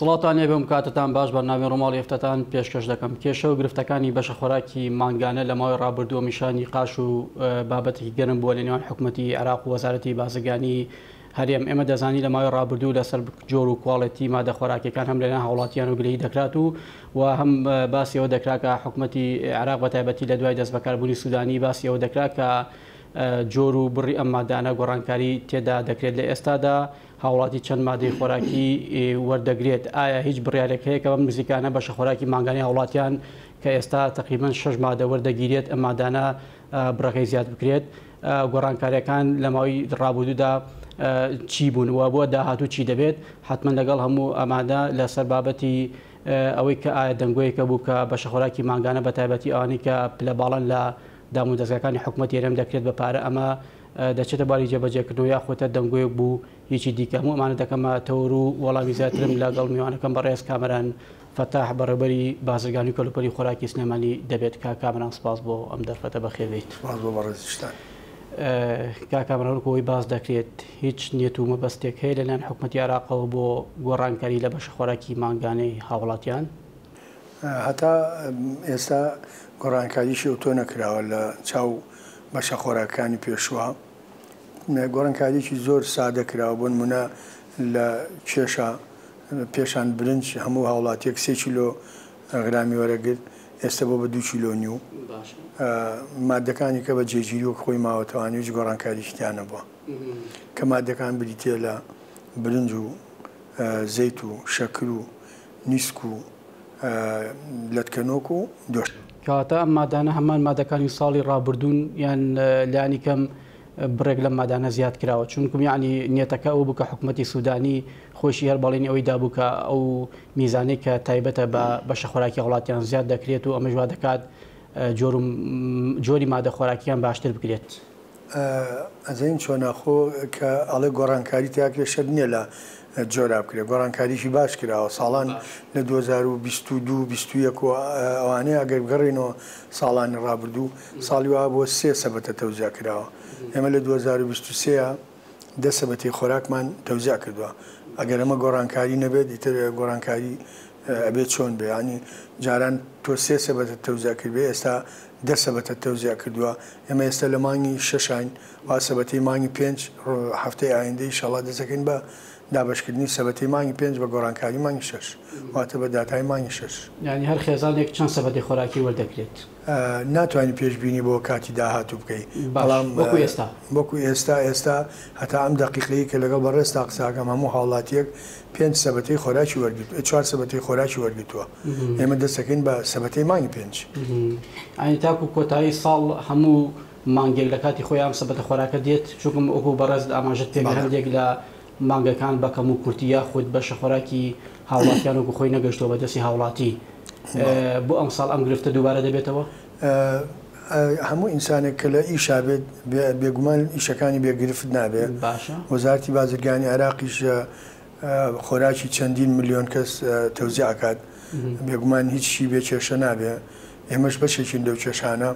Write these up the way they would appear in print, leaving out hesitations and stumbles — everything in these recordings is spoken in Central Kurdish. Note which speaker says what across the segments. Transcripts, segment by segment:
Speaker 1: سڵاتانێ بێم کاتتان باش بەرنامەی ڕۆماڵی هەفتەتان پێشکەش دەکەم. کێشە و گرفتەکانی بەشە خۆراکی مانگانە لە ماوەی ڕابردووە میشانی قاش و بابەتێکی گەرم بووە لە نێوان حکوومەتی عێراق و وەزارەتی بازرگانی هەرێم. ئێمە دەزانی لە ماوەی ڕابردوو لەسەر جۆر و کوواڵەتی مادە خۆراکیەکان هەم لەناو هاوڵاتیان و گلەیی دەکرات و هەم باسیەوە دەکرا کە حکوومەتی عێراق بە تایبەتی لە دوای دەست بەکاربوونی سوودانی باسیەوە دەکرا کە جۆر و بڕی ئەم مادانە گۆڕانکاری تێدا دەکرێت. لە ئێستادا هاوڵاتی چەند مادەی خۆراکی وەردەگرێت. ئایا هیچ بڕیارێک هەیە کە بەم نزیکانە بەشە خۆراکی مانگانی هاوڵاتیان کە ئێستا تقریباً 6 مادە وەردەگیرێت ئەم مادانە بڕەکەی زیاد بکرێت؟ گۆڕانکاریەکان لە ماوەی ڕابردوودا چی بوون و بۆ داهاتوو چی دەبێت؟ حتمما لەگەڵ هەموو ئەمادە لەسەر بابەتی ئەوەی کە ئایا دەنگۆیەکە بوو کە بەشە خۆراکی مانگانە بە تایبەتی ئەوانەی کە پلە باڵن لە دام و دەستگاکانی حکوومەتی هەرێم دەکرێت بە پارە ئەمە دەچێتە باری جێبەجێکردنەوە یاخۆتە دەنگۆیەک بوو هیچی دیکە. هەموو ئەمانە دەکەمە تەور و وەڵامی زیاترم لەگەڵ میوانەکەم بەڕێز کامەران فەتاح بەڕێوەبەری بازرگانی کەلوپەلی خۆراکی سلێمانی دەبێت. کامەران سپاس بۆ ئەم دەرفەتە بەخێر بیت. کامەرانەوەی باز دەکرێت هیچ نیەت و مەبەستێک هەیە لەلایەن حکوومەتی عێراقەوە بۆ گۆڕانکاری لە بەشە خۆراکی مانگانەی هاوڵاتیان؟
Speaker 2: هەتا ئێستا گۆڕانکاریشی ئەو تۆ نەکراوە لە چاو بەشە خۆراکانی پێشوە. گۆڕانکاریی زۆر سادە کراوە بۆ نمونە لە کێشە پێشان برنج هەموو هاوڵاتیەک 3 کیلۆ غرامی وەرەگرت، ئێستا بۆ بە 2 کیلۆ نیو. مادەکانی کە بە جێگیری و خۆی ماوەتەوانی هیچ گۆڕانکاریشتیانە بووە کە مادەکان بریتێ لە برنج و زەیت و شەکر و نیسک و لەتکەنۆک و دۆشت.
Speaker 1: کەواتە ئەم مادانە هەمان مادەکانی ساڵی ڕابردوون یان لایانی کەم بڕێک لەم مادانە زیاد کراوە؟ چونکم یعنی نیەتەکە ئەو بوو کە حکوومەتی سوودانی خۆشی هەر بەڵێنی ئەوەی دابوو کە ئەو میزانەی کە تایبەتە بە بەشە خۆراکی وڵاتیان زیاد دەکرێت و ئەمەش وا دەکات جۆری مادە خۆراکیان باشتر بکرێت.
Speaker 2: ئەزین چۆناخۆ کە ئەڵێ گۆڕانکاری تاکرێ شەر نییە لە جۆرا بکرێت. گۆڕانکاریشی باش کراوە ساڵان لە 2022 ئەوانەیە ئەگەر بگەڕێنەوە ساڵانی ڕابردوو ساڵی وا بۆ 3 سەبەتە تەوزیا کراوە. ئێمە لە 2023 10 سەبەتی خۆراکمان تەوزیا کردووە. ئەگەر ئەمە گۆڕانکاری نەبێت ئیتر گۆڕانکاری ئەبێت چۆن بێ؟ ینی جاران تۆ 3 سەبەتە تەوزیا کردبێ ئێستا 10 سەبەتە تەوزیا کردووە. ئێمە ئێستا لە مانگی 6 وا سەبەتی مانگی 5 هەفتەی ئایندەی ئینشاڵڵا دەستەکەین بە دابشکردنی سەبەتی مانگی 5 بە گۆڕانکاری مانگی 6 واتە بە داتای مانگی 6.
Speaker 1: یعنی هەر خێزانێک چەند سەبەتی خۆراکی وەردەگرێت؟
Speaker 2: ناتوانانی پێشببینی بۆ کاتی داهاتوو بکەیت.
Speaker 1: بەڵام
Speaker 2: وەکو ئێستا هەتا ئەم دقیقەیە کە لەگەڵ بەڕێستا قساکەم هەموو هاوڵاتیەک 5 سەبەتی خۆراکی وەرگرت 4 سەبەتی خۆراکی وەرگتووە. ئێمە دەستەکەین بە سەبەتی مانگی 5.
Speaker 1: ئەنی تاکو کۆتایی ساڵ هەموو مانگێک لە کاتی خۆی ئەم سەبەتە خۆراکە دێت، چونکم ئەوکو بەڕێز ئاماژەت پێ هەندێک لە مانگەکان بەکەم و کورتیا خۆت بەشە خۆراکی هاوڵاتیان وەکو خۆی نەگەشتەوە بە دەستی هاوڵاتی. بۆ ئەم ساڵ ئەم گرفتە دووبارە دەبێتەوە؟
Speaker 2: هەموو ئینسانێک کە لە ئیشا بێت بێگومان ئیشەکانی بێگرفت نابێت. وەزارەتی بازرگانی عێراقیش خۆراکی چەندین ملیۆن کەس تەوزیع ئەکات، بێگومان هیچی بێ کێشە نابێ. ئێمەش بەشێکین لەو کێشانە.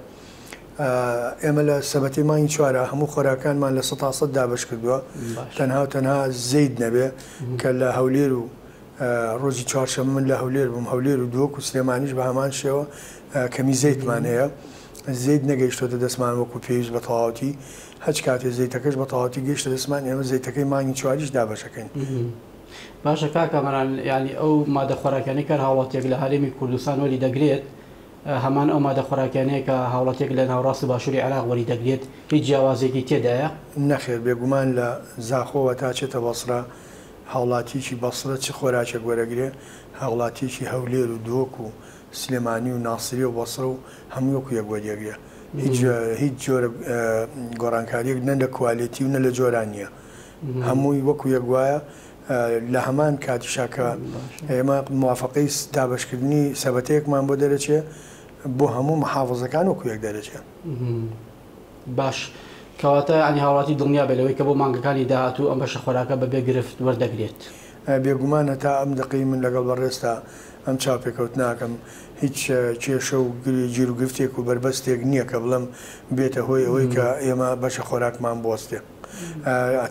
Speaker 2: ئێمە لە سەبەتی مانگی 4 هەموو خۆراکانمان لە 100% دابش کردووە، تەنها زەید نەبێ کە لە هەولێر و ڕۆژی چوارشەممە من لە هەولێر بووم، هەولێر و دۆک و سلێمانیش بە هەمان شێوە کەمی زەیتمان هەیە. زەید نەگەیشتۆتە دەستمان وەکو پێویست بە تەواوەتی، هەچ کاتێ زەیتەکەش بە تەواوەتی گەیشتە دەستمان ئێمە زەیتەکەی مانگی 4 دابەشەکەین.
Speaker 1: باشە کامەران، ینی ئەو مادە خۆراکیانەی کە هاوڵاتیەک لە هەرێمی کوردستان وەری دەگرێت هەمان ئەو مادە خۆراکیانەیە کە هاوڵاتێک لە ناوڕاستی باشووری عێراق وەری دەگرێت هیچ جیاوازێکی تێدایە؟
Speaker 2: نەخێر، بێگومان لە زاخۆوە تا چێتە بەسرە هاوڵاتیکی بەسرە چ خۆراکێک وەرەگرێ هاوڵاتیکی هەولێر و دۆک و سلێمانی و ناسری و بەسرە و هەمووەکو یەک وەریەگرێ. هیچ جۆرە گۆڕانکاریەک نە لە کوالیتی و نە لە جۆران نییە، هەمووی وەکو یەک وایە. لە هەمان کاتیشاکە ئێمە موافقەی دابشکردنی سەبەتەیەکمان بۆ دەرەچێ بۆ هەموو محافظەکان وەکو یەک دەرەچێت.
Speaker 1: باش، کەواتە ئەنی هاوڵاتی دڵنیا بێتەوەی کە بۆ مانگەکانی داهاتوو ئەم بەشە خۆراکە بەبێ گرفت وەردەگرێت.
Speaker 2: بێگومان هەتا ئەم دقی من لەگەڵ بەڕێستا ئەم چاپێکەوت ناکەم هیچ کێشە و گیر و گرفتێک و بربەستێک نییە کە بڵم بێتە هۆی ئەوەی کە ئێمە بەشە خۆراکمان بۆستێ.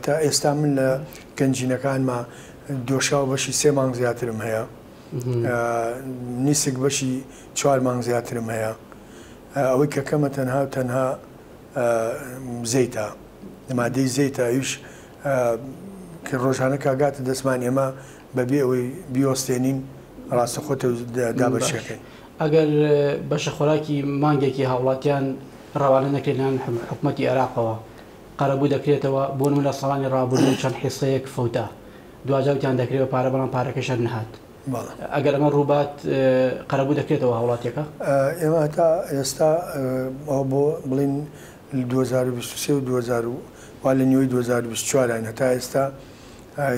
Speaker 2: تا ئێستا من لە گەنجینەکانمان دۆشاو بەشی 3 مانگ زیاترم هەیە، نیسک بەشی 4 مانگ زیاترم هەیە. ئەوەی کە کەمە تەنها زەیتە، مادەی زەیتە، ئەویش کە ڕۆژانە کاگاتە دەستمان ئێمە بەبێ ئەوەی بیۆستێنین ڕاستەخۆتە دابەشەکەین.
Speaker 1: ئەگەر بەشە خۆراکی مانگێکی هاوڵاتیان ڕەوانە نەکرێنان حکوومەتی عێراقەوە قەرەبوو دەکرێتەوە بۆ نمونە ساڵانی ڕابردوو چەند حیسەیەک فەوتە دوجاوتیان دەکرێت پارە بەڵام پارەکەشە نەهات. ئەگەر ئەمە ڕووبات قەرەبوو دەکرێتەوە هاوڵاتیەکە.
Speaker 2: ئێمە هەتا ئێستا بۆ بڵین 2023 و 2000 وا لە نیوەی 2024 هەتا ئێستا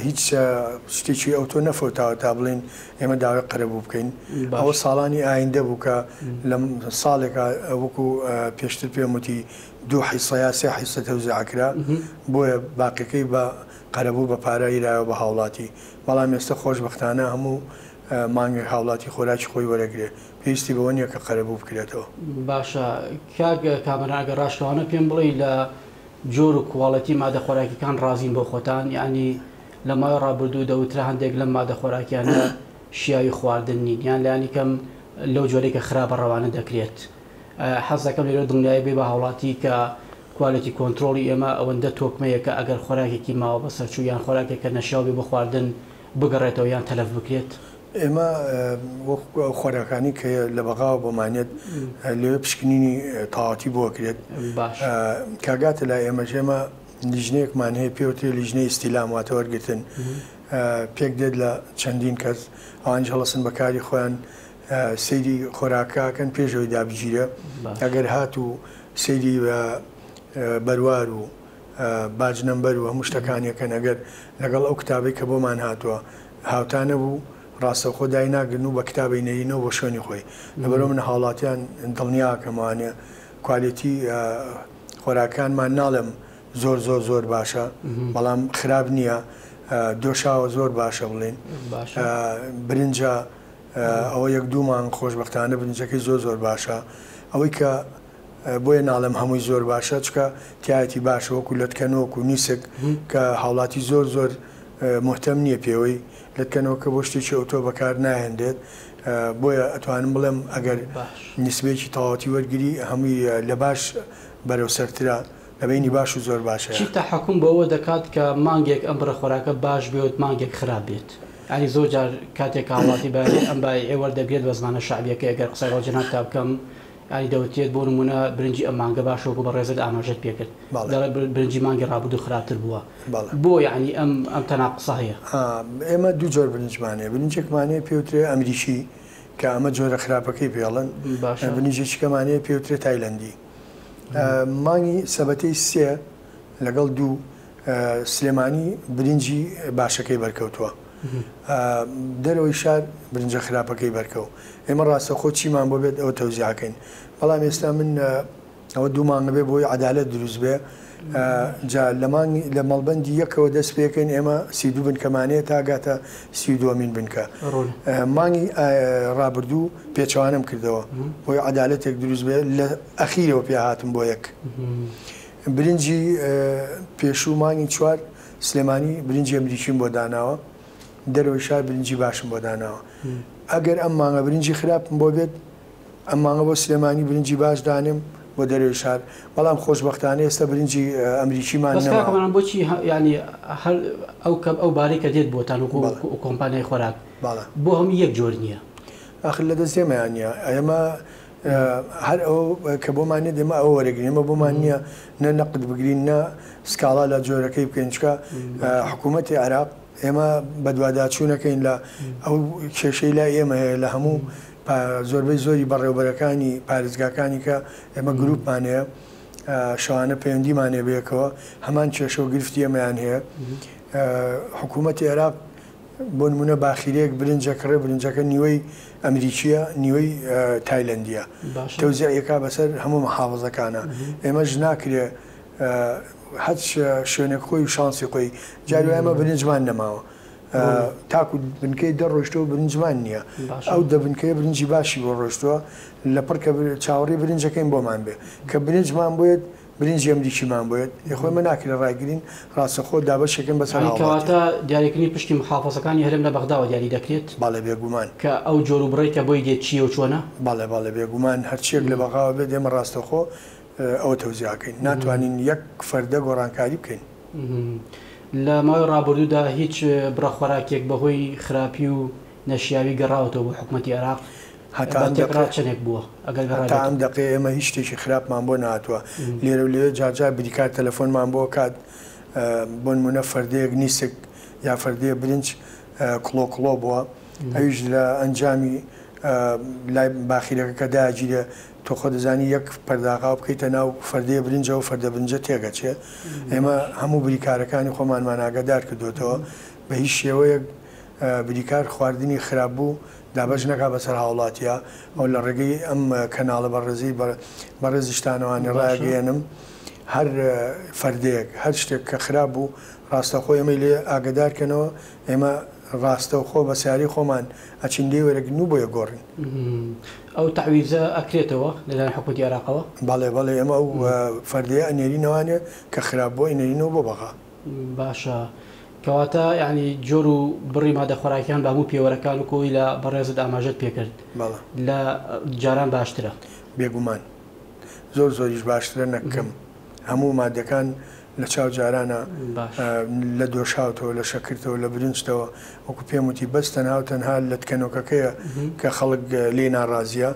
Speaker 2: هیچ شتێکی ئەوتۆ نەفۆتاوە تا بڵین ئێمە داوای قەرەبوو بکەین. ئەوە ساڵانی ئایندە بوو کە لە ساڵێکە وەکو پێشتر پێم وتی 2 حیسە 3 حیسە تەوزیعکرا بۆیە باقیەکەی بە قەرەبوو بە پارە ئیرایەوە بە هاوڵاتی. بەڵام ئێستا خۆشبەختانە هەموو مانگی هاوڵاتی خۆراکی خۆی وەرەگرێ پێویستی بەوە نییە کە قەرەبوو بکرێتەوە.
Speaker 1: باشە کاک کامەراگە ڕاشتەوانە پێم بڵێ لە جۆر و کوواڵەتی مادە خۆراکیەکان ڕازین بۆ خۆتان، یعنی لە ماوەی ڕابردوو دەوترا هەندێک لەم مادە خۆراکیانە شیاوی خواردن نین، یان لایانی کەم لەو جۆرێکە خراپە ڕەوانە دەکرێت. حەز دەکەم لێرە دڵنیایی بێ بە هاوڵاتی کە کوالەتی کۆنتترۆلی ئێمە ئەوەندە تۆکمەیە کە ئەگەر خۆراکێکی ماوە بە سەرچوو یان خۆراکێکە نەشاوی بە خواردن بگەڕێتەوە یان تەلەف بکرێت.
Speaker 2: ئێمە خۆراکانی کە لە بەغاوە بۆمانێت لێوێ پشکنینی تاواتی بۆ کرێت کاگاتە لای ئێمەژێمە لیژنەیەکمان هەیە پێوتێ لیژنەی ئیستیلام واتە وەرگتن پێک دێت لە چەندین کەس ئەوانج هەڵەسن بەکاری خۆیان سەیری خۆراکەکەن پێشەوەی دابگیرە ئەگەر هات و سەیری بەروار و باجنەمبەر و هەموو شتەکانیەکەن ئەگەر لەگەڵ ئەو کتابی کە بۆمان هاتووە هاوتانە بوو ڕاستە خۆ دای ناگرن و بە کتابی نەرینەوە بۆ شوێنی خۆی لەبەرەوە من هاوڵاتیان دڵنیاکەمانە کوالیتی خۆراکانمان ناڵم زۆر باشە بەڵام خراپ نییە دۆشاوە زۆر باشە بڵێن برنجە ئەوە 1-2 مانگ خۆشبەختانە برنجەکەی زۆر باشە ئەوەی کە بۆیە ناڵم هەمووی زۆر باشە چکە تایەتی باشە وەکو لەتکەنۆک و نیسک کە هاوڵاتی زۆر محتەم نییە پێوەی لەتکەنەوە کە بۆ شتێکی ئۆتۆ بەکار ناهێندێت بۆیە ئەتوانم بڵێم ئەگەر نیسبێکی تەواوەتی وەرگری هەمووی لە باش بەرەو سەرترا لەبینی باش و زۆر باشە.
Speaker 1: چی تەحەکوم بەوە دەکات کە مانگێک ئەم بڕە خۆراکە باش بێت مانگێک خراپ بێت؟ ینی زۆر جار کاتێک هاوڵاتی بەێت ئەم ئێوەردەگرێت بە زمانە شعبیەکە ئەگەر قسەی ڕۆژێنات تا بکەم ینی دەوتێت بۆ نمونە برنجی ئەم مانگە باشەوەکو بە ڕێزت ئاماژەت پێکرد دەڵێ برنجی مانگی ڕابردوو خراپتر بووە بۆ یعنی ئەم تەناقسە هەیە.
Speaker 2: ئێمە دوو جۆر برنجمانەیە برنجێکمانەیە پێوترێ ئەمریکی کە ئەمە جۆرە خراپەکەی پێڵن برنجێکەکەمانەیە پێوترێت تایلەندی. مانگی سەبەتەی 3 لەگەڵ 2 سلێمانی برنجی باشەکەی بەرکەوتووە دەرەوەی شار برنجە خراپەکەی بەرکەوت ئێمە ڕاستە خۆ چیمان بۆ بێت ئەوە تەوزیعکەین بەڵام ئێستا من ئەوە 2 مانگە بێ بۆی عەدالەت دروست بێ لە مەڵبەندی یەکەوە دەست پێکەین ئێمە 32 بنکەمانەیە تاگاتە 32مین بنکە مانگی ڕابردوو پێچوانم کردەوە بۆی عەدالەتێک دروست بێ لە ئەخیرەوە پێ هاتم بۆ یەک برنجی پێشوو مانگی 4 سلێمانی برنجی ئەمریکیم بۆ داناوە دەرەوەی شار برنجی باشم بۆ داناوە ئەگەر ئەم مانگە برنجی خراپم بۆ بێت ئەم مانگە بۆ سلێمانی برنجی باش دانێم بۆ دەرەوەی شار بەڵام خۆشبەختانە ئێستا برنجی ئەمریکیمان
Speaker 1: نەما بۆچی ینی ئەو بارەی کە دێت بۆتان و کۆمپانیای خۆراک بۆ هەموو یەک جۆر نییە
Speaker 2: ئاخر لە دەستێمەیان نییە ئێمە هەر ئەو کە بۆمانێت ئێمە ئەوە وەرەگرین ئێمە بۆمان نییە نە نەقد بگرین نە سکاڵا لە جۆرەکەی بکەین چکە حکوومەتی عێراق ئێمە بەدواداچوونەکەین لە ئەو کێشەی لای ئێمە هەیە لە هەموو زۆربەی زۆری بەڕێوەبەرەکانی پارێزگاکانی کە ئێمە گروپمانەیە شەوانە پەیوەندیمانێ بەیەکەوە هەمان کێشە و گرفتی ئێمەیان هەیە حکوومەتی عێراق بۆ نمونە باخیرەیەک برنجەکڕێ برنجەکە نیوەی ئەمریکیە نیوەی تایلەندیە تەوزیعەکە بەسەر هەموو مەحافەزەکانە ئێمەش ناکرێ هەچ شوێنێک خۆی و شانسی خۆی جاری ئێمە برنجمان نەماوە تاکو بنکەی دەڕۆشتەوە برنجمان نییە ئەو دەبنکەیە برنجی باشی بۆ ڕۆشتووە لە پڕکە چاوەڕی برنجەکەین بۆمان بێ کە برنجمان بێت برنجی ئەمریکیمان بێت خۆی من ناکرێ ڕایگرین ڕاستەخۆ دابەشێکم بەسەر
Speaker 1: کەواتە دیاریکردنی پشتی محافەزەکانی هەرێم لە بەغداوە دیاری دەکرێت
Speaker 2: باڵێ بێگومان
Speaker 1: کە ئەو جۆر و بڕێکە بۆی دێت چیە و چۆنە
Speaker 2: باڵێ بێگومان هەرچیەک لە بەغاوە بێت ئێمە ڕاستەخۆ ئەوە تەوزیاکەین ناتوانین یەک فەردە گۆڕانکاری بکەین
Speaker 1: لە ماوەی ڕابردوودا هیچ بڕەخۆراکێک بەهۆی خراپی و نەشیاوی گەڕاوەتەوە بۆ حکوومەتی عێراق چنێک بووە
Speaker 2: تا ئەم دقێ ئێمە هیچ شتێکی خراپمان بۆ نهاتووە لێرە و لێرە جارجار بریکار تەلەفۆنمان بۆ کات بۆ نمونە فەردەیەک نیسک یا فەردەیە برنج کڵۆ بووە ئەویش لە ئەنجامی لای باخیرەکە کە داگیرە تۆ خۆ دەزانی یەک پەرداغاو بکەیتە ناو فەردەیە برنجە و فەردە برنجە تێگەچێ ئێمە هەموو بریکارەکانی خۆمانمان ئاگادار کردوێتەوە بە هیچ شێوەیەک بریکار خواردنی خراپ بوو دابش نەکا بەسەر هاوڵاتیە ئەو لە ڕێگەی ئەم کەناڵە بەڕێزی بەڕێزیشتانەوانی ڕاگەێنم هەر فەردەیەک هەر شتێک کە خراپ بوو ڕاستەخۆ ئێمە لێ ئاگدارکەنەوە ئێمە ڕاستەوخۆ بە سیاری خۆمان ئەچیندی وەرەگرن و بۆیە گۆڕین
Speaker 1: ئەو تەعویزە ئەکرێتەوە لەلایەن حکوومەتی عێراقەوە
Speaker 2: بەڵێ ئێمە ئەو فەردەیە ئەنێرینەوانێ کە خراپ بۆ ئینێرینەوە بۆ بەغا
Speaker 1: باشە کەواتە یعنی جۆر و بڕی مادە خۆراکیان بە هەموو پێوەرەکان و کۆی لە بەڕێزت ئاماژەت پێکرد لە جاران باشترە
Speaker 2: بێگومان زۆریش باشترە نەکەم هەموو مادەکان لە چاو جارانە لە دۆشاوتەوە لە شەکردەوە لە برنجتەوە وەکو پێم وتی بەستە ناو تەنها لە تکەنۆکەکەیە کە خەڵک لێ ناڕازیە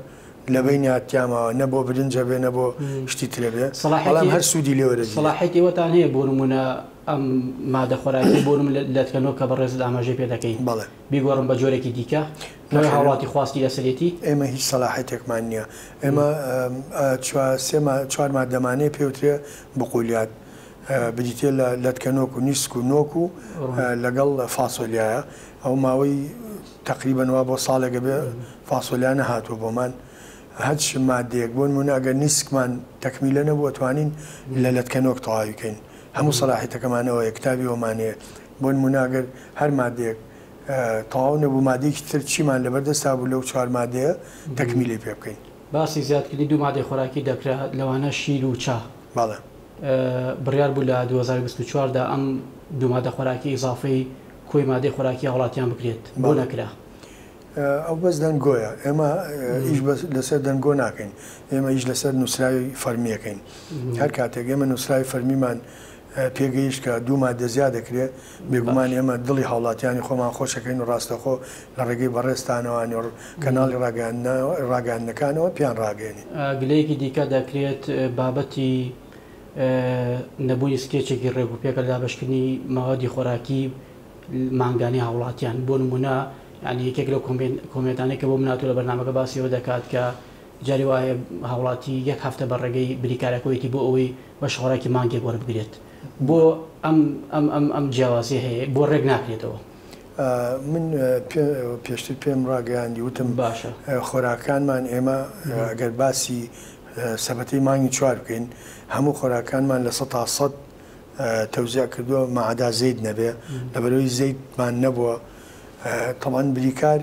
Speaker 2: لە بینی هاتیامەوە نە بۆ برنجە بێ نە بۆ شتی ترە بێ بەڵام هەر سوودی لێوەرە
Speaker 1: سەلاحێتی ئێوەتان هەیە بۆ نمونە ئەم مادە خۆراکی بۆ لە تکەنۆ کە بەڕێزت ئاماژەی پێ دەکەین
Speaker 2: بەڵێ
Speaker 1: بیگۆڕم بە جۆرێکی دیکە هاوڵاتی خواستی لەسەرێتی
Speaker 2: ئێمە هیچ سەلاحەتێکمان نییە ئێمە چوار مادەمانەیە پێوترێ بقولیات بریتێ لە تکەنۆک و نیسک و نۆک و لەگەڵ فاسۆلیایە ئەو ماوەی تقریبەن وا بۆ ساڵێکە بێ فاسۆلیان نەهاتووە بۆمان هەچ مادەیەک بۆ نمونە ئەگەر نیسکمان تەکمیلە نەبووە توانین لە لەتکەنۆک تەواوی بکەین هەموو سەلاحیەتەکەمانەوە کتابی وەمانەیە بۆ نمونە ئەگەر هەر مادەیەک تەواو نەبوو مادەیەکی تر چیمان لەبەردەستا بوو لەو چوار مادەیە تەکمیلی پێ بکەین
Speaker 1: باسی زیادکردنی دوو مادەی خۆراکی دەکرێت لەوانە شیر و چا
Speaker 2: باڵێ
Speaker 1: بڕیار بوو لە 2024دا ئەم دوو مادە خۆراکی ئیزافەی کۆی مادەی خۆراکی هاوڵاتیان بکرێت بۆ نەکرا
Speaker 2: ئەو بەس دەنگۆیە ئێمە ئیش لەسەر دەنگۆ ناکەین ئێمە ئیش لەسەر نووسراوی فەرمیەکەین هەر کاتێک ئێمە نووسراوی فەرمیمان پێگەیشت کە دوو مادە زیاد دەکرێت بێگومان ئێمە دڵی هاوڵاتیانی خۆمان خۆشەکەین و ڕاستەخۆ لە ڕێگەی بەڕێستانەوەی کەناڵی ڕاگەاندنەکانەوە پیان ڕاگەێنین
Speaker 1: گلەیەکی دیکە دەکرێت بابەتی نەبوونی سکێچێکی ڕێگوپێکە دابشکردنی ماوەدی خۆراکی مانگانی هاوڵاتیان بۆ نمونە ینی یەکێک لەو کۆمنتانێکە بۆ مناتوە لە بەرنامەکە باسیەوە دەکات کە جاری وایە هاوڵاتی یەک هەفتە بە ڕێگەی بریکارەکەوەیەتی بۆ ئەوەی بە شەڕێکی مانگێک وەربگرێت بۆ ئەم جیاوازی هەیە بۆ ڕێک ناکرێتەوە
Speaker 2: من پێشتر پێم ڕاگەیاندی وتم
Speaker 1: باشە
Speaker 2: خۆراکانمان ئێمە ئەگەر باسی سەبەتەی مانگی چوار بکەین هەموو خۆراکانمان لە 100% تەوزیع کردووە مەعادا زەید نەبێ لەبەرەوەی زەیدمان نەبووە تەمان بریکار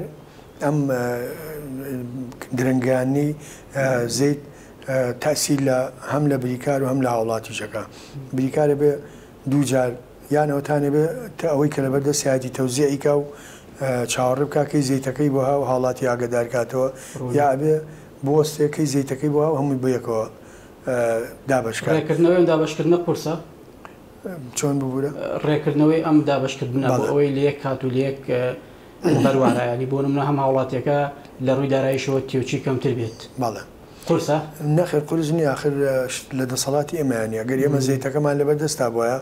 Speaker 2: ئەم درنگیانی زەید تاثیر لە هەم لە بریکار و هەم لە هاوڵاتیشەکە بریکارە بێ دوو جار یانەوەتانێ بێ تا ئەوەی کە لەبەردە سیاتی تەوزیعیکە و چاوەڕێ بکاکەی زەیتەکەی بۆ ها و هاوڵاتی ئاگدارکاتەوە یا بێ بۆستەکەی زەیتەکەی بۆ ها و هەمووی بەیەکەوە دابشکار
Speaker 1: ڕێکردنەوەی دابشکردنە قورسە
Speaker 2: چۆن ببوورە
Speaker 1: ڕێکردنەوەی ئەم دابشکردنە بۆ ئەوەی لە یەک کات و لە یەک بەروارایانی بۆ نمونە هەم هاوڵاتیەکە لە ڕووی دارایشەوە تێوچی کەمتر بێت
Speaker 2: باڵێ
Speaker 1: قورسە
Speaker 2: نەخێر قورس نیە آخر لە دەسەڵاتی ئێمەیانە گەر ئێمە زەیتەکەمان لەبەردەستا بۆیە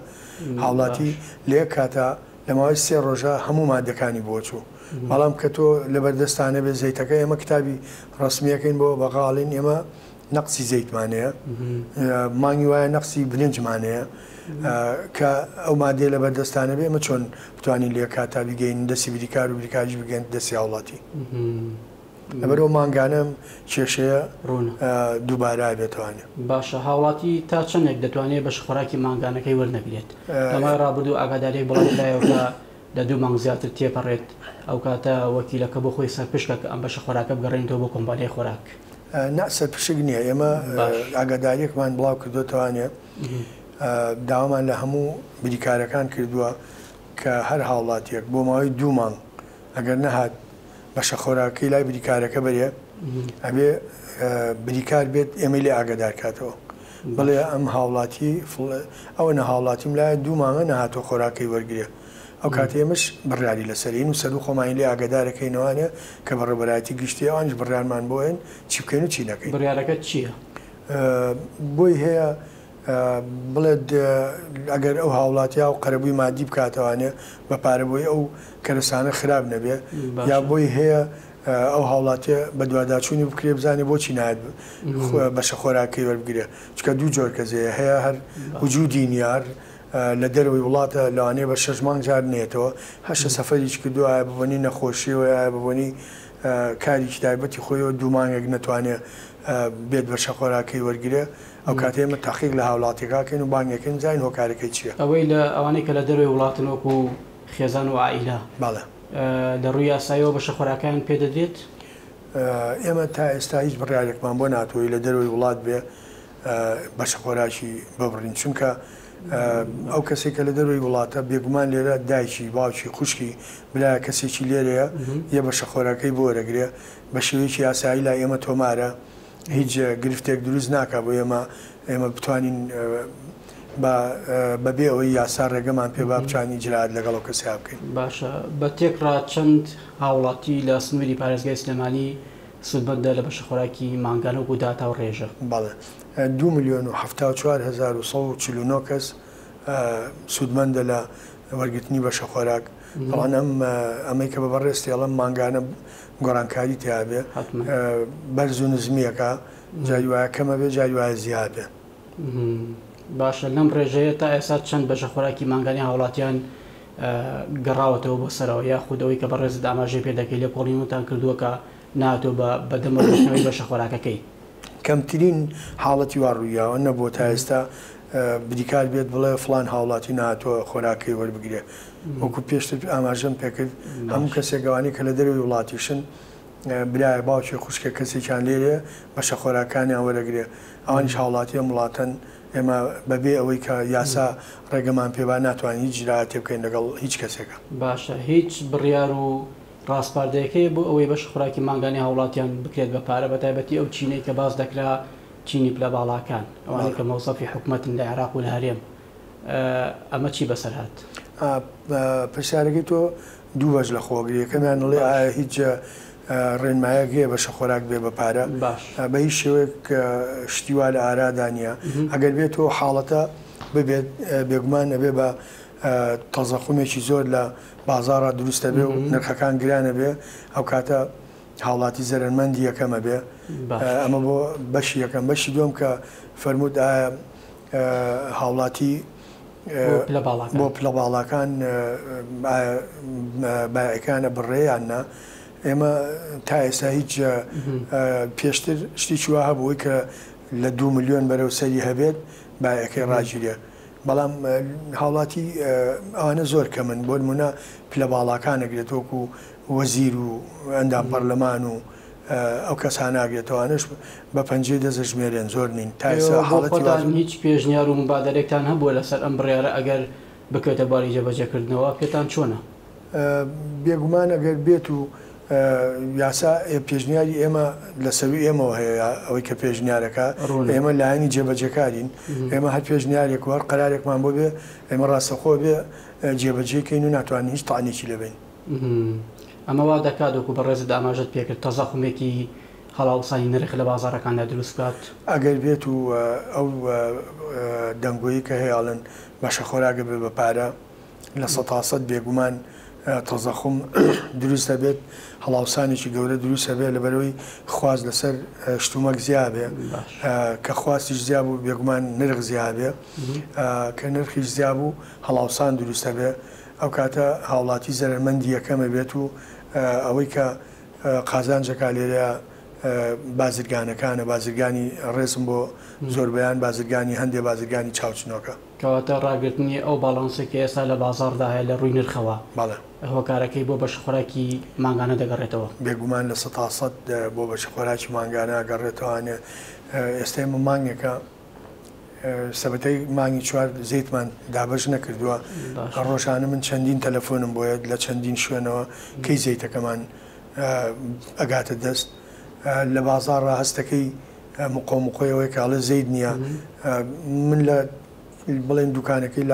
Speaker 2: هاوڵاتی لە یەک کاتە لە ماوەی 3 ڕۆژە هەموو مادەکانی بۆچوو بەڵام کە تۆ لەبەردەستانە بێ زەیتەکە ئێمە کتابی ڕسمیەکەین بۆ بەغاڵین ئێمە نەقسی زەیتمانەیە مانگی وایە نەقسی برنجمانەیە کە ئەو مادێ لە بەردەستانە بێ ئمە چۆن بتوانین لێ کاتا بگەین دەستی بریکار و بریکاریش بگەین دەستی هاوڵاتی لەبەرەوە مانگانەم کێشەیە دووبارە بێتوانێت
Speaker 1: باشە هاوڵاتی تا چەندێک دەتوانێت بەش خۆراکی مانگانەکەی وەرنەگرێت لەمای ڕابردوو ئاگاداری بڵاویلایەوە کە لە 2 مانگ زیاتر تێپەڕێت ئەو کاتە وەکیلەکە بۆ خۆی سەرپشکە کە ئەم بەشە خۆراکە بگەڕێنەوە بۆ کۆمپانیای خۆراک
Speaker 2: نەسەر پشک نییە ئێمە ئاگاداریەکمان بڵاو کردوتەوانێ داوامان لە هەموو بریکارەکان کردووە کە هەر هاوڵاتیەک بۆ ماوەی 2 مانگ ئەگەر نەهات بەشە خۆراکەی لای بریکارەکە بەرێ ئەبێ بریکار بێت ئێمە لێ ئاگادار کاتەوە بڵێ ئەم هاوڵاتی ئەوە نە هاوڵاتیم لای 2 مانگە نەهاتۆ خۆراکەی وەرگێ ئەو کاتێ ئێمەش بڕیاری لەسەرین و سەر و خۆمانی لێ ئاگادارەکەینەوەیە کە بە ڕێبەرایەتی گشتی ئەوانش بڕیارمان بۆین چی بکەین و چی نەکەین.
Speaker 1: بڕیارەکە چییە؟
Speaker 2: بۆی هەیە بڵێت ئەگەر ئەو هاوڵاتیا و قەرەبووی مادی بکاتەوانێ بە پارەبووی ئەو کەرەسانە خراپ نەبێ یا بۆی هەیە ئەو هاوڵاتیە بە دوواداچوونی بکرێ بزانێ بۆچی نایەت بەشە خۆراکەی وەربگرێ چکە دوو جۆر کەزەیە هەیە هەر وجودی نیار لە دەروی وڵاتە لەوانەیە بە 6 مانگ جار نێتەوە هەشە سەفەریش کردو ئایا ببنی نەخۆشیەوە ئایا ببنی کاریی تایبەتی خۆیەوە 2 مانگێک نەتوانێت بێت بەشە خۆراکەی وەرگرێ ئەو کاتێمە تاقیق لە هاوڵاتێکاکەین و بانگەکەین زین هۆکارەکەی چییە؟
Speaker 1: ئەوەی لە ئەوانەی کە لە دەروی وڵاتن وەکو خێزان و عائیلە
Speaker 2: باڵە
Speaker 1: لە ڕووی یاساییەوە بەشە خۆراکیان پێدەدرێت؟
Speaker 2: ئێمە تا ئێستا هیچ بڕیارێکمان بۆ ناتوەی لە دەروی وڵات بێ بەشە خۆراکی ببڕین چونکە ئەو کەسێک کە لە دەروی وڵاتە بێگومان لێرە دایکی باوکی خوشکی برای کەسێکی لێرەیە یە بەشە خۆراکەی بۆ وەرەگرێ بە شێوەیەکی یاسایی لا ئێمە تۆمارە هیچ گرفتێک دروست ناکە بۆ ئێمە بتوانین بەبێ ئەوەی یاسا ڕێگەمان پێ با بچانی جرات لەگەڵ کەسیا بکەین.
Speaker 1: باشە بە تێکڕا چەند هاوڵاتی لە سنووری پارێزگای سلێمانی سودمەندە لە بەشە خۆراکی مانگانە و داتا و ڕێژە؟
Speaker 2: بەڵێ 2,074,149 کەس سودمەندە لە وەرگرتنی بەشە خۆراک بەڵام ئەمەی کە بەڕێستی ئەڵەم مانگانە گۆڕانکاری تیاابێ بەرز و نزمیەکە جای وایە کەمە بێ جای وایە زیادە.
Speaker 1: باشە لەم ڕێژەیە تا ئێستا چەند بەشە خۆراکی مانگانی هاوڵاتیان گەڕاوەتەوە بۆ سەرەوە یا خودەوەی کە بەڕێز داماژێ پێ دەکەی لێ پۆڵیمتان کردووە کە ناتۆ بە دەمەڕشتنەوەی بەشە خۆراکەکەی
Speaker 2: کەمترین حاڵەتی وا ڕوویاوە نەبووە تا ئێستا بریکار بێت بڵێ فلان هاوڵاتی ناتوە خۆراکی وەربگرێ وەکو پێشتر ئاماژەم پێکرد هەموو کەسێکەوانی کە لە دەروی وڵاتیشن برای باوکی خوشکە کەسێکیان لێرێ بەشە خۆراکانیان وەرەگرێ ئەوانیش هاوڵاتیە وڵاتەن ئێمە بەبێ ئەوەی کە یاسا ڕێگەمان پێبا ناتوانین هیچ جرایەتی بکەین لەگەڵ هیچ کەسێکە.
Speaker 1: باشە هیچ بڕیار و ڕاستپاردەیەکەی بۆ ئەوەی بەشە خۆراکی مانگانی هاوڵاتیان بکرێت بە پارە بە تایبەتی ئەو چینەی کە باز دەکرا چینی پلە باڵاکان ئەوانەی کە مەوسەفی حکوومەتن لە عێراق و لە هەرێم ئەمە چی بەسەر هات؟
Speaker 2: پرسیارەکەی تۆ دوو بەش لە خۆگریەکەمیان دەڵێ ئایا هیچ ڕێنمایەک هەیە بەشە خۆراک بێ بە پارە بە هیچ شێوەیەک شتیوا لە ئارادانە ئەگەر بێتەوە حاڵەتە ببێت بێگومان نەبێ بە تەزەخومێکی زۆر لە بازارە دروستە بێ و نرخەکان گرانە بێ ئەو کاتە هاوڵاتی زەرمەندی یەکەمە بێ ئەمە بۆ بەشی یەکەم بەشی دوم کە فەرموود ئایا هاوڵاتی بۆ پلە باڵاکان بایەکانە بڕێیاننا ئێمە تا ئێستا هیچ پێشتر شتێکی وا هەبووی کە لە 2 ملیۆن بەرەو سەری هەبێت بایەکەی ڕاگیرێ بەڵام هاوڵاتی ئەوانە زۆر کەمن بۆ نمونە پلە باڵاکانەگرێت وەکو وەزیر و ئەندام پەرلەمان و ئەو کەسان ناگرێتەوانش بە پەنجەی دەزەژمێرێن زۆر نین تا ئێستا
Speaker 1: حاڵەتی هیچ پێشنیار و مبادرێکتان هەبووە لەسەر ئەم بڕیارە ئەگەر بکەوێتە باری جێبەجێکردنەوە پێتان چۆنە؟
Speaker 2: بێگومان ئەگەر بێت و یاسا پێشنیاری ئێمە لە سەوی ئێمەوە هەیە ئەوەی کە پێشنیارەکە ئێمە لایەنی جێبەجێکارین ئێمە هەر پێشنیارێک وەر قەرارێکمان بۆ بێ ئێمە ڕاستەخۆ بێ جێبەجێکەین و ناتوانین هیچ تاانێکی لەبین.
Speaker 1: ئەمە وا دەکات وەکو بەڕێزت ئاماژەت پێکرد تەزەخومێکی هەڵاوسانی نرخ لە بازارەکاندا دروست بکات
Speaker 2: ئەگەر بێت و ئەو دەنگۆیی کە هەیەڵن بەشە خۆراگە بێ بە پارە لە 100% بێگومان تەزەخم دروستە بێت هەڵاوسانێکی گەورە دروستە بێت لەبەرەوەی خواز لەسەر شتومەک زیابێ کە خواستیش زیاب و بێگومان نرخ زیابێ کە نرخیش زیاب و هەڵاوسان دروستە بێ ئەو کاتە هاوڵاتی زەرمەندی یەکەمە بێت و ئەوەی کە قازانجەکە لێرە بازرگانەکانە بازرگانی ڕێزم بۆ زۆربیان بازرگانی هەندێک بازرگانی چاوچنۆکە
Speaker 1: کەواتە ڕاگررتنی ئەو باڵانسێکی ئێستا لە بازاردا هەیە لە ڕووی نرخەوە
Speaker 2: بەڵێ
Speaker 1: هۆکارەکەی بۆ بەش خۆراکی ماگانە دەگەڕێتەوە
Speaker 2: بێگومان لە 100 بۆ بەش خۆراکی ماگانە گەڕێتەوانێ ئێستا ئێمە مانگێکە سەبەتەی مانگی چوار زەیتمان دابەش نەکردووە ڕۆژانە من چەندین تەلەفۆنم بۆیە لە چەندین شوێنەوە کەی زەیتەکەمان ئەگاتە دەست لە بازارڕ هەستەکەی مقۆمقۆیەوەی کاڵە زەید نییە من لە بڵێن دوکانەکەی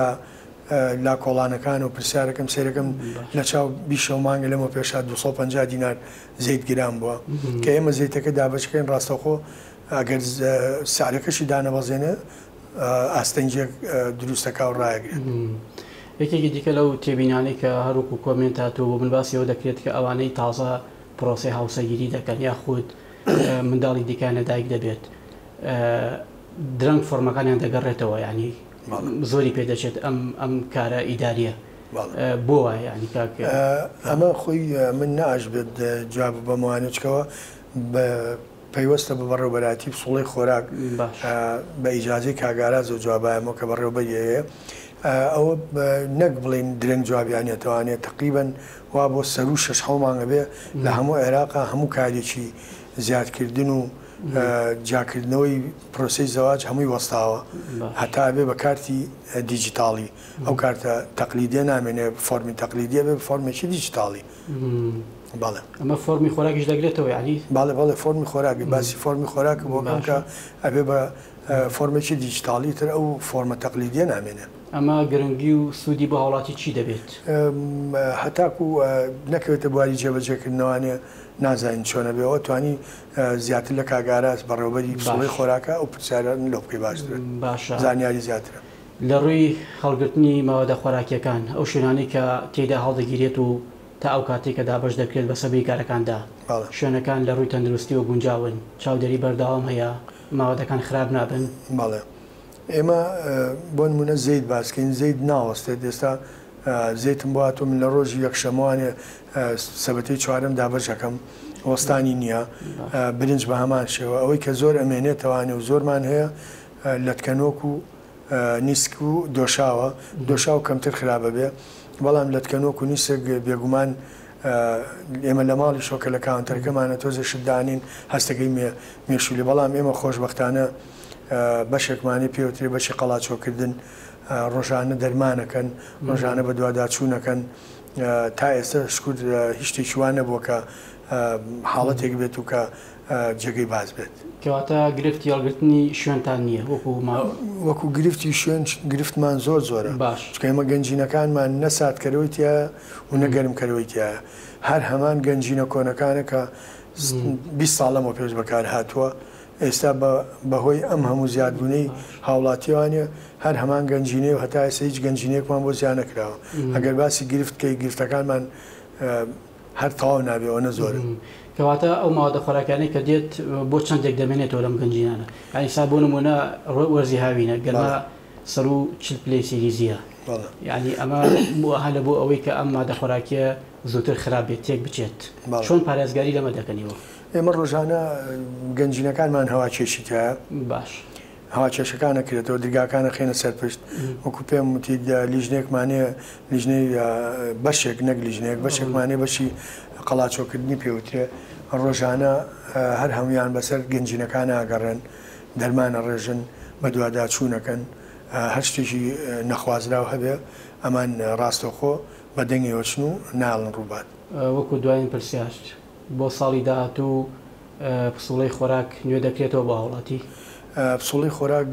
Speaker 2: لا کۆڵانەکان و پرسیارەکەم سێرەکەم لە چاو بیشە مانگە لەمە پێشا 250 دینار زەیت گرام بووە کە ئێمە زەیتەکە دابەشەکەین ڕاستەخۆ ئەگەر سارەکەشی دانەبەزێنە ئاستەنجێک دروستەکە و ڕایەگرێت.
Speaker 1: یەکێکی دیکە لەو تێبینانی کە هەروکو کۆمنت هاتوو بۆ من باسیەوە دەکرێت کە ئەوانەی تازە پرۆسی هاوسەگیری دەکەن یاخود منداڵی دیکانە دایک دەبێت درەنگ فۆرمەکانیان دەگەڕێتەوە ینی زۆری پێدەچێت ئەم کارە ئیداریە بۆ وایە ینی کاکە
Speaker 2: ئەمە خۆی من ناش بێت جواب بەموانچکەوە پەیوەستە بە بەڕێوەبەراتی سوڵەی خۆراک بە ئیجازەی کاگاراز و جوابایەمەوە کە بەڕێوەبەریەیە ئەوە نەک بڵین درەنگ جوابیانێتوانێت تقریبن وا بۆ سەر و شەش مانگە بێ لە هەموو عێراقا هەموو کارێکی زیادکردن و جاکردنەوەی پرۆسی زەواج هەمووی وەستاوە هەتا بێ بە کارتی دیجیتاڵی ئەو کارتە تەقلیدیە نامێنێ فۆرمی تەقلیدیە بێ فۆرمێکی دیجیتاڵی باڵێ
Speaker 1: ئەمە فۆرمی خۆراکیش دەگرێتەوە ینی
Speaker 2: باڵێ باڵێ فۆرمی خۆراکی باسی فۆرمی خۆراکە بۆ کە ئەبێ بە فۆرمێکی دیجیتاڵی تر ئەو فۆرمە تەقلیدیە نامێنێ
Speaker 1: ئەمە گرنگی و سوودی بە هاوڵاتی چی دەبێت
Speaker 2: هەتاکو نەکەوێتە بواری جێبەجێکردنەوەوانێ نازانین چۆنە بێەوە توانی زیاتر لە کاگاراز بەڕێوەبەری سوڵەی خۆراکە ئەو پرسیاران لەو پێی باشترن
Speaker 1: باشە
Speaker 2: زانیاری زیاترە
Speaker 1: لە ڕووی هەڵگرتنی مەوەدە خۆراکیەکان ئەو شوێنانی کە تێدا هەڵدەگیرێت و تا ئەو کاتێک کە دابش دەکرێت بە سەبەی کارەکاندا شوێنەکان لە ڕووی تەندروستی و گونجاون چاودێری بەرداوام هەیە ماوەدەکان خراپ نابن
Speaker 2: بەڵێ ئێمە بۆ نمونە زەید باسکەین زەید ناوەستێت ئێستا زەیتم بۆاتۆ من لە ڕۆژی یەکشەمەوانێ سەبەتەی چوارم دابەشەکەم وەستانی نییە برنج بە هەمان شێوە ئەوەی کە زۆر ئەمێنێتەوانێ و زۆرمان هەیە لەتکەنۆک و نیسک و دۆشاوە دۆشاو کەمتر خراپە بێ بەڵام لەتکەنۆک و نیسک بێگومان ئێمە لە ماڵی شۆکە لە کاونتەرەکەمانە تۆزە شدانین هەستەکەی مێشولی بەڵام ئێمە خۆشبەختانە بەشێکمانی پێوتری بەشی قەڵاچۆکردن ڕۆژانە دەرمانەکەن ڕۆژانە بە دوواداچوونەکەن تا ئێستا شکر هیچ شتێکیوان نەبووە کە حاڵەتێک بێت و کە جێگەی باز بێت
Speaker 1: کەواتە گرفتی هەڵگرتنی شوێنتان نییە
Speaker 2: وەکو گرفتی شوێن گرفتمان زۆر زۆرە
Speaker 1: باش
Speaker 2: چکە ئێمە گەنجینەکانمان نەساتکەرەوەی تایە و نەگەرمکەرەوەی تایە هەر هەمان گەنجینە کۆنەکانە کە 20 ساڵەمەوە پێش بەکار هاتووە ئێستا بەهۆی ئەم هەموو زیادبوونەی هاوڵاتیوانە هەر هەمان گەنجینێ و هەتا ئێستا هیچ گەنجینێکمان بۆ زیان نەکراوە ئەگەر باسی گرفتکەی گرفتەکانمان هەر تەواو نابێەوە زۆر
Speaker 1: کەواتە ئەو ماوەدە خۆراکانەی کە دێت بۆ چەندێک دەمێنێتەوە لەم گەنجینانە ینی سا بۆ نمونە وەرزی هاوینە گەرما سەر و 40 پلەی سیریزیە ینی ئەمە هەلە بۆ ئەوەی کە ئەم مادە خۆراکیە زووتر خراپ بێت تێک بچێت چۆن پارێزگاری لەمە دەکەنیەوە
Speaker 2: ئێمە ڕۆژانە گەنجینەکانمان هەواکێشی تایە
Speaker 1: باش
Speaker 2: هەواکێشەکان نەکرێتەوە دەرگاکانە خێنە سەرپشت وەکو پێم وتی لیژنێکمانەیە لیژنەی بەشێک نەک لیژنێک بەشێکمانێ بەشی قەڵاچۆکردنی پێوترێ ڕۆژانە هەر هەمویان بەسەر گەنجینەکان ئاگەڕێن دەرمانە ڕێژن بە دوواداچوونەکەن هەر شتێکی نەخوازراو هەبێ ئەمان ڕاستەخۆ بە دەنگی وەچن و ناڵن ڕووبات
Speaker 1: وەکو دوایین پرسیار بۆ ساڵی داهاتوو پسوڵەی خۆراک نوێ دەکرێتەوە بە هاوڵاتی
Speaker 2: پسوڵی خۆراک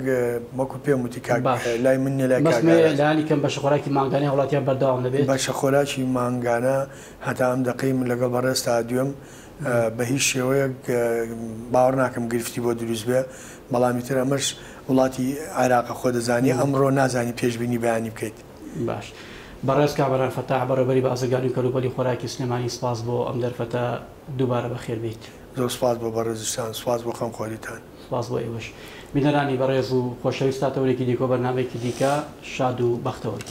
Speaker 2: وەکو پێم وتی لای من
Speaker 1: لایانی کەم بەشە خۆراکی ماگانی هاوڵاتیان بەرداوام دەبێت
Speaker 2: بەشە خۆراکی ماگانە هەتا ئەم دقی من لەگەڵ بەڕێستا دوێم بە هیچ شێوەیەک باوەڕ ناکەم گرفتی بۆ دروست بێ بەڵامی تر ئەمەش وڵاتی عێراقە خۆ دەزانی ئەمڕۆ نازانی پێشبینی بەیانی بکەیت
Speaker 1: باش بەڕێز کابرا فەتاح بەڕێوەبەری بازرگانی کەلوپەلی خۆراکی سلێمانی سپاس بۆ ئەم دەرفەتە دووبارە بەخێر بیت
Speaker 2: زۆر سپاس بۆ بەڕێزشتان سپاس بۆ خەمخۆریتان
Speaker 1: سپاس بۆ ئێوەش میدەرانی بەڕێز و خۆشەویستاتەوەرێکی دیکۆ بەرنامەیەکی دیکە شاد و بەختەوەری